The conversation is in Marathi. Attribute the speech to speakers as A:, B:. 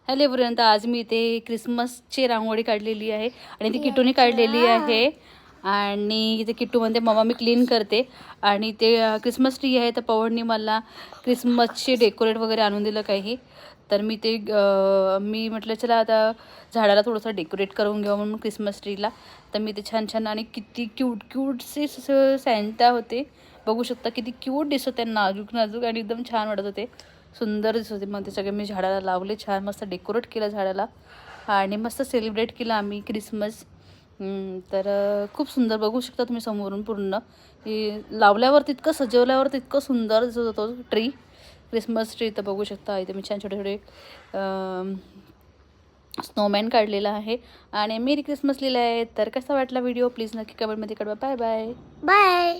A: हॅलो एव्हरीवन, तर आज मी इथे क्रिसमसची रांगोळी काढलेली आहे आणि ती किटूने काढलेली आहे. आणि इथे किट्टूमध्ये मम्मा मी क्लीन करते आणि ते क्रिसमस ट्री आहे. तर पवनने मला क्रिसमसचे डेकोरेट वगैरे आणून दिलं काही. तर मी ते मी म्हटलं चला आता झाडाला थोडंसं डेकोरेट करून घेऊ म्हणून क्रिसमस ट्रीला. तर मी ते छान छान आणि किती क्यूटचे सॅन्टा होते, बघू शकता किती क्यूट दिसत आहे, नाजूक नाजूक आणि एकदम छान वाटत होते, सुंदर दिसत होते. मग ते सगळे मी झाडाला लावले, छान मस्त डेकोरेट केलं झाडाला आणि मस्त सेलिब्रेट केलं आम्ही क्रिसमस. तर खूप सुंदर बघू शकता तुम्ही समोरून पूर्ण हे लावल्यावर तितकं सजवल्यावर तितकं सुंदर दिसत होतं ट्री, क्रिसमस ट्री. तर बघू शकता इथे मी छान छोटे छोटे स्नोमॅन काढलेला आहे आणि मेरी क्रिसमस लिहिलं आहे. तर कसा वाटला व्हिडिओ प्लीज नक्की कमेंटमध्ये कळवा. Bye bye.
B: बाय.